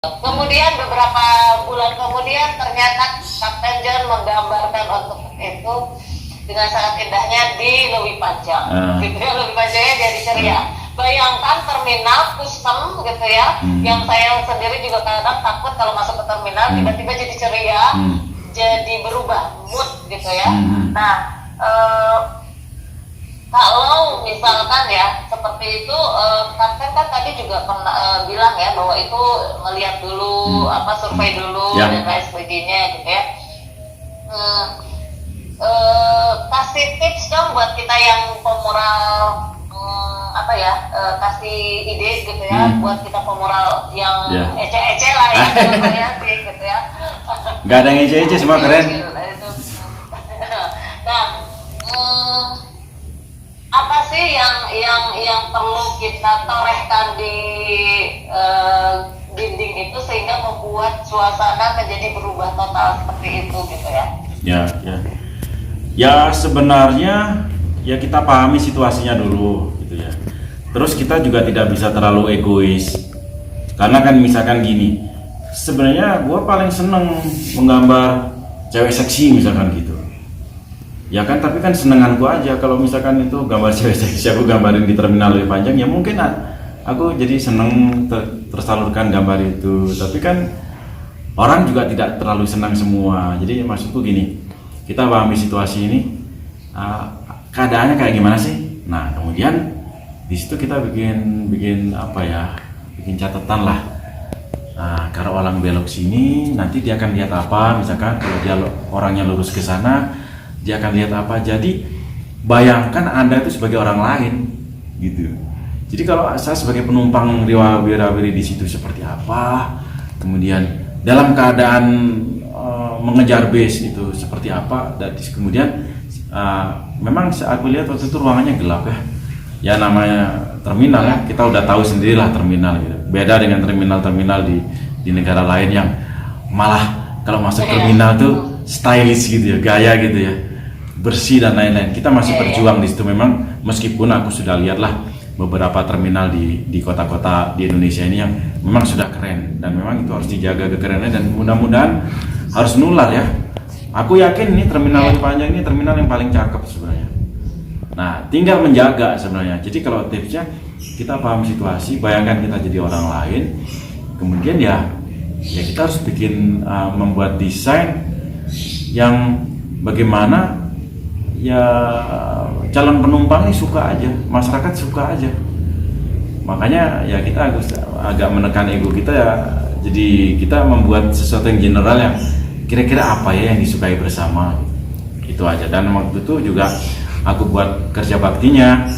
Kemudian beberapa bulan kemudian ternyata Kapten John menggambarkan untuk itu dengan sangat indahnya di Lewi Panjang. Gitu ya, Lewi Panjangnya jadi ceria. Bayangkan terminal kusem gitu ya, yang saya sendiri juga kadang takut kalau masuk ke terminal tiba-tiba jadi ceria, jadi berubah mood gitu ya. Nah, kalau misalkan ya seperti itu, Kapten kan tadi juga pernah bilang ya bahwa itu melihat dulu survei dulu dan lain sebagainya gitu ya. Kasih tips dong buat kita yang pemoral, kasih ide gitu ya buat kita pemoral yang ece-ece lah ya, gitu ya. Nggak ada yang ece-ece, semua keren. Nah, apa sih yang perlu kita torehkan di dinding itu sehingga membuat suasana menjadi berubah total seperti itu gitu ya? Ya sebenarnya ya kita pahami situasinya dulu gitu ya. Terus kita juga tidak bisa terlalu egois, karena kan misalkan gini, sebenarnya gue paling seneng menggambar cewek seksi misalkan gitu ya kan, tapi kan senenganku aja. Kalau misalkan itu gambar cewek seksi aku gambarin di terminal Lewi Panjang, ya mungkin aku jadi seneng tersalurkan gambar itu. Tapi kan orang juga tidak terlalu senang semua. Jadi maksudku gini, kita pahami situasi ini, keadaannya kayak gimana sih. Nah kemudian di situ kita bikin catatan lah. Nah, kalau orang belok sini nanti dia akan lihat apa, misalkan kalau dia orangnya lurus ke sana dia akan lihat apa. Jadi bayangkan Anda itu sebagai orang lain gitu. Jadi kalau saya sebagai penumpang wira-wiri di situ seperti apa, kemudian dalam keadaan mengejar base itu seperti apa, dan kemudian memang aku lihat waktu itu ruangannya gelap ya. Ya namanya terminal ya, kita udah tahu sendirilah terminal gitu. Beda dengan terminal-terminal di negara lain yang malah kalau masuk terminal tuh stylish gitu ya, gaya gitu ya, bersih dan lain-lain. Kita masih berjuang di situ memang, meskipun aku sudah lihatlah beberapa terminal di kota-kota di Indonesia ini yang memang sudah keren, dan memang itu harus dijaga kekerannya, dan mudah-mudahan harus nular ya. Aku yakin ini terminal Lewi Panjang ini terminal yang paling cakep sebenarnya. Nah, tinggal menjaga sebenarnya. Jadi kalau tipsnya, kita paham situasi, bayangkan kita jadi orang lain, kemudian ya kita harus membuat desain yang bagaimana ya calon penumpang ini suka aja, masyarakat suka aja. Makanya ya kita agak menekan ego kita ya. Jadi kita membuat sesuatu yang general yang kira-kira apa ya yang disukai bersama. Itu aja. Dan waktu itu juga aku buat kerja baktinya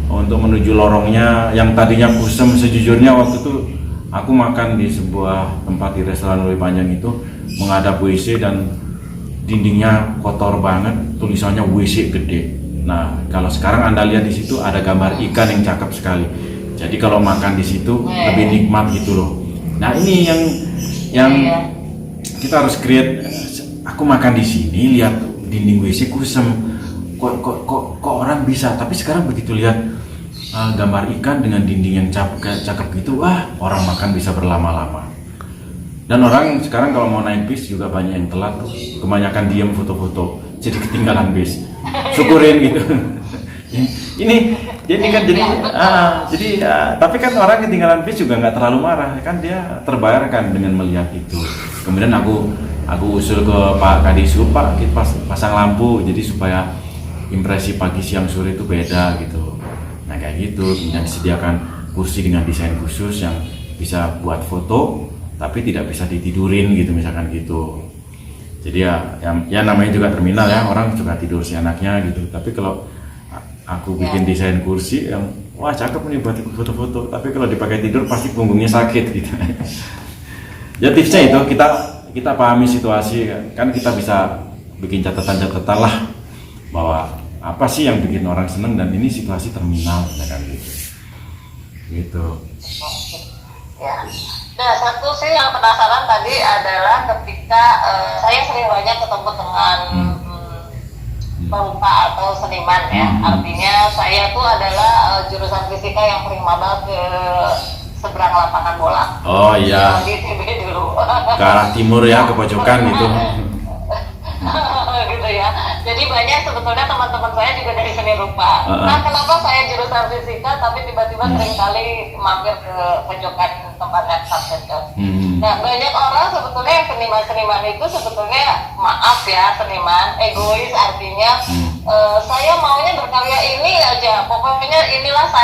untuk menuju lorongnya yang tadinya kusem. Sejujurnya waktu itu aku makan di sebuah tempat di restoran Lewi Panjang itu menghadap WC dan dindingnya kotor banget, tulisannya WC gede. Nah kalau sekarang Anda lihat di situ ada gambar ikan yang cakep sekali. Jadi kalau makan di situ lebih nikmat gitu loh. Nah ini yang kita harus create. Aku makan di sini lihat dinding WC kusem. Kok orang bisa, tapi sekarang begitu lihat gambar ikan dengan dinding yang cakep gitu, orang makan bisa berlama-lama. Dan orang sekarang kalau mau naik bis juga banyak yang telat tuh, kebanyakan diam foto-foto, jadi ketinggalan bis. Syukurin gitu. Tapi kan orang ketinggalan bis juga nggak terlalu marah, kan dia terbayarkan dengan melihat itu. Kemudian aku usul ke Pak Kadisub, Pak kita pasang lampu, jadi supaya impresi pagi siang sore itu beda gitu. Nah kayak gitu, kemudian disediakan kursi dengan desain khusus yang bisa buat foto tapi tidak bisa ditidurin gitu misalkan gitu. Jadi ya namanya juga terminal ya, orang suka tidur si anaknya gitu. Tapi kalau aku bikin desain kursi yang wah cakep nih buat foto-foto, tapi kalau dipakai tidur pasti punggungnya sakit gitu. Ya tipsnya itu kita pahami situasi kan, kita bisa bikin catatan-catatan lah bahwa apa sih yang bikin orang seneng, dan ini situasi terminal kan gitu. Ya. Nah satu sih yang penasaran tadi adalah ketika saya sering banyak ketemu dengan perupa atau seniman ya. Artinya saya tuh adalah jurusan fisika yang sering maba ke seberang lapangan bola. Oh iya. Di TB dulu. Ke arah timur ya, ke pojokan gitu. Gitu ya. Jadi banyak sebetulnya teman-teman saya juga dari seni rupa. Nah, kenapa saya jurusan fisika tapi tiba-tiba seringkali mampir ke pojokan tempatnya subcenter. Nah, banyak orang sebetulnya yang seniman-seniman itu sebetulnya, maaf ya, seniman egois, artinya saya maunya berkarya ini aja, pokoknya inilah saya